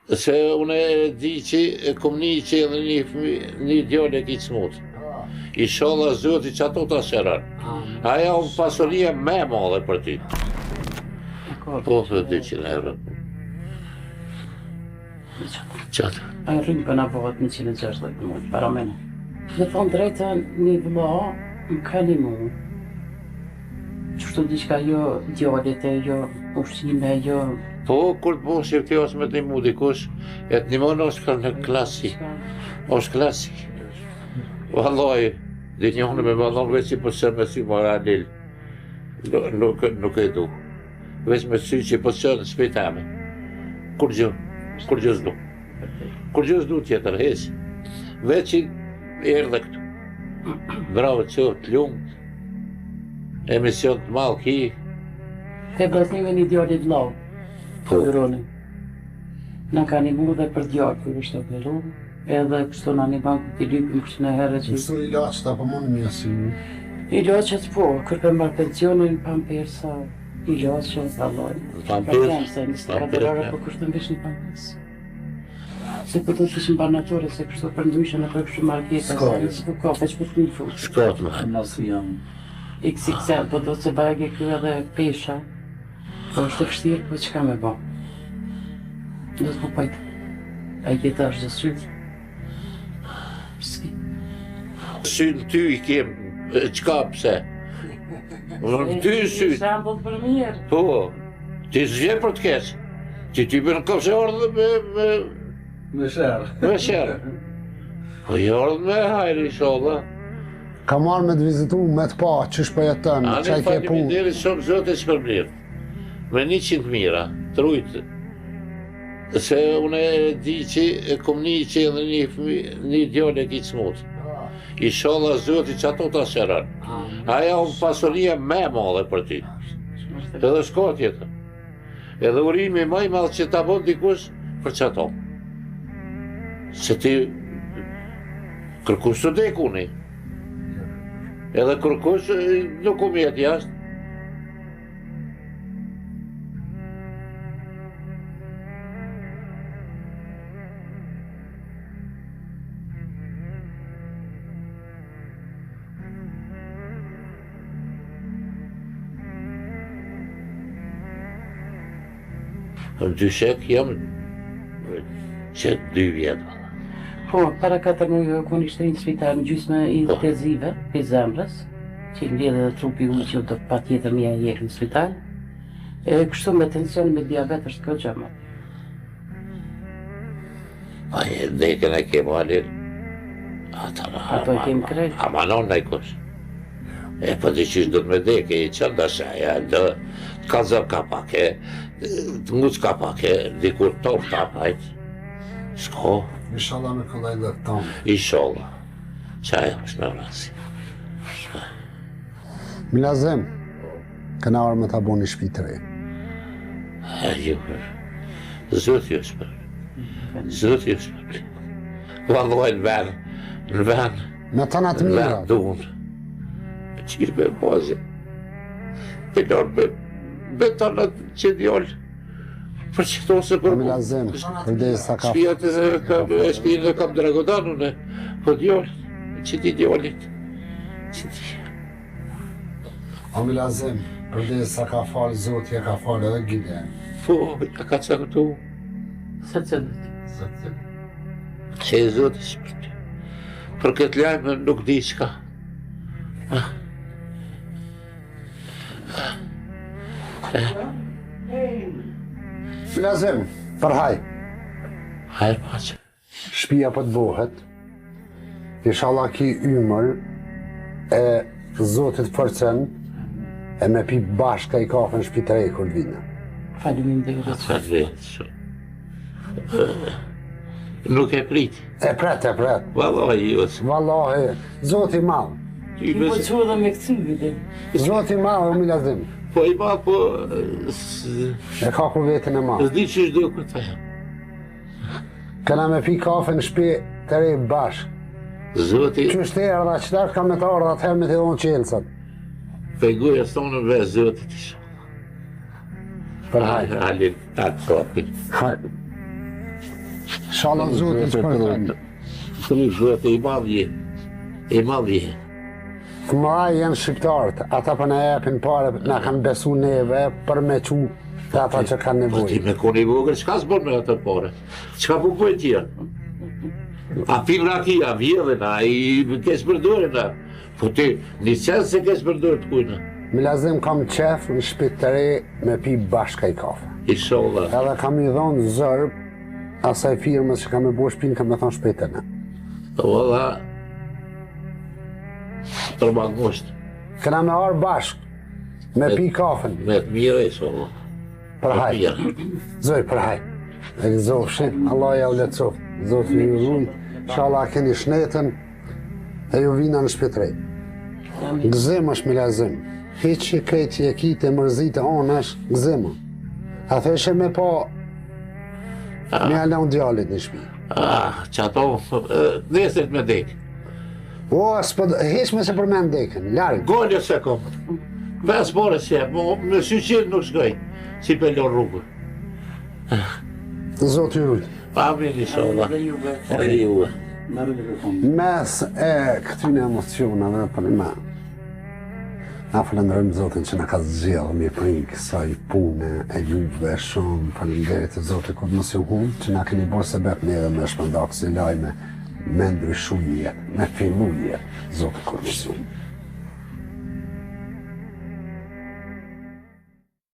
Se unë e di që e kom një që edhe një djallë e kitë smut. Inshallah Zoti që ato të asheran. Aja unë pasonia me madhe për ty. Po të 200 euro. Qatë? A rrimë për në bëhet 160 mund, para mene. Dhe thonë drejta një vëlla më ka një mu. Qështu diqka jo djallit e jo ushqime, jo... Po, kur të bosh ti ose me të një mu dikush, e të një mënë është në klasik. është klasik. Vallaj, dhe njënë me vallon veç i pësër me sy mora lil. Nuk e du. Veç me sy që i pësër në spitame. Kur gjë s'du. Kur gjë s'du tjetër, hes. Veç i erdhe këtu. Bravo që të lungë. Emision të malë ki. Te blasnime një djallit lau. Po. Në ka një mu dhe për djallë kërë është operu, edhe kështu në një bankë të lypim kështë në herë që... Kështu i laqët apo mund një si? I laqët po, kërë për marë pensionin, pampersa, i laqët, allojnë. Pampersa? Nisë ka dërara për kështë në vesh një pampersa. Se për të të banatore, se kështu për ndryshën e për kështu marketa, se për ka, veç për të një fushë. Shkot më. XXL, po do të bagi kjo edhe pesha. Po është të kështirë, po që ka me bo? Do të po pajtë. A i këtë është dhe syrë. Ski. Synë ty i kemë, qka pëse? Ty i synë. Shambull për mirë. Po, ti zhje për të kesë. Ti për në këpse ardhe me... Me shërë. Me shërë. Po i ardhe me hajri, sholla. Ka marrë me të vizitu, me të pa, qësh për jetën, qaj ke punë. Faleminderit shumë Zotë e shpërblirë. Me 100 mira, trujtë. Se unë e di që e kom një që edhe një djallë e kitë smut. Inshallah Zoti që ato të asheran. Aja unë pasonia me madhe për ty. Edhe shko tjetër. Edhe urimi maj madhe që ta bon dikush për që ato. Se ti kërkush të dekuni. Edhe kërkush nuk u mjetë jashtë. Në dyshek jam që 2 vjetë. Po, para 4 mujë kun ishte një spital në gjysmë intenzive, për zemrës, që i mbjedhe dhe trupi unë që do pa tjetër mja jekë në spital. Kështu me tension me diabet është kjo gjëma. A e dekën e kemë alir. Ato e kemë krejt. A manon në i kush. E për të qysh do të me deke, i qënë da shaja, të kalzër ka pak e, të nguc ka pak e, dikur top ta pajt. Shko. Inshallah me këllaj dhe tonë. Inshallah. Qaja është me rasi. Milazem, këna orë me ta bo një shpi të rej. E ju për. Zoti është për. Zoti është për. Valloj në ven. Me të natë mira. Në ven dunë. Me qirë me bazi. Pilon me të natë që djollë. Për që këto se kërku. Milazem, përdej sa ka... Shpijën e kam dragodanu në për djollë. Që ti djollit. Që ti... Milazem, përdej sa ka falë Zotja, ka falë edhe Gide. Po, ka ka që këtu. Se cëllit. Që e Zotë shpërti. Për këtë lajmë nuk di qka. Milazem, përhaj. Hajrë paqë. Shpia për të bohet. Inshallah ki ymër e Zotit përcen e me pi bashka i kafe në shpi të rej kur vina. Faleminderit. Nuk e prit. E pret. Vallahi, jose. Vallahi, Zoti malë. I po që edhe me këtu vide. Zoti malë, Milazem. Po i ma, po... E ka ku vetën e malë. S'di që shdo këtë jam. Këna me pi kafe në shpi të rej bashkë. Zoti... Që është erdha, qëtar ka me të ardha të herë me të dhonë qelësat. Peguja stonë në Zotit isha. Përhaj. Halin, atë kopi. Hajde. Inshallah Zotit të përthejnë. Të i madhje. Të mëdha janë shqiptarët, ata për na japin pare, na kanë besu neve për me qu të ata që kanë Po ti nevojë. me koni vogël, çka s'bën me atë pare? Çka po bëjë tja? A pin rakia, vjedhen, a i kes përdore na. Po ti, një qenë se kes përdore të kujna. Milazim kam qef në shtëpi të re me pi bashka i kafe. Inshallah. Edhe kam i dhonë zërb asaj firmës që kam e bo shpinë, kam e thonë shpejtën e. Valla, tërban ngosht. Këna me arë bashk, me pi kafen, Me të mire, inshallah. për haj. Zoj, për haj. E gëzofshin, Allah ja u letësof. Zotë ju rujt, inshallah keni shnetën, e ju vina në shtëpi. Gëzim është milazim. Hiq që krejtë e kite mërzite onë është gëzim. A theshe me po, me alon djallit në shtëpi. Që ato, nesrit me dek. O, hiq me se për me ndekën, largë. Gojnë se kom. 5 pare se, me syqin nuk shkoj, si pelon rrugë. Zotë ju rujt. Amin, inshallah. Dhe juve. Edhe juve. Mes e këtyne emocionave për me. Na falenderojmë Zotin që na ka zgjellë mi prej kësaj pune e juve shumë. Faleminderit Zotit kur mos ju humb që na keni bërë sebeb ne edhe me shpërndak si lajme me ndryshu jetë, me fillu jetë. Zotit kur mos ju humb.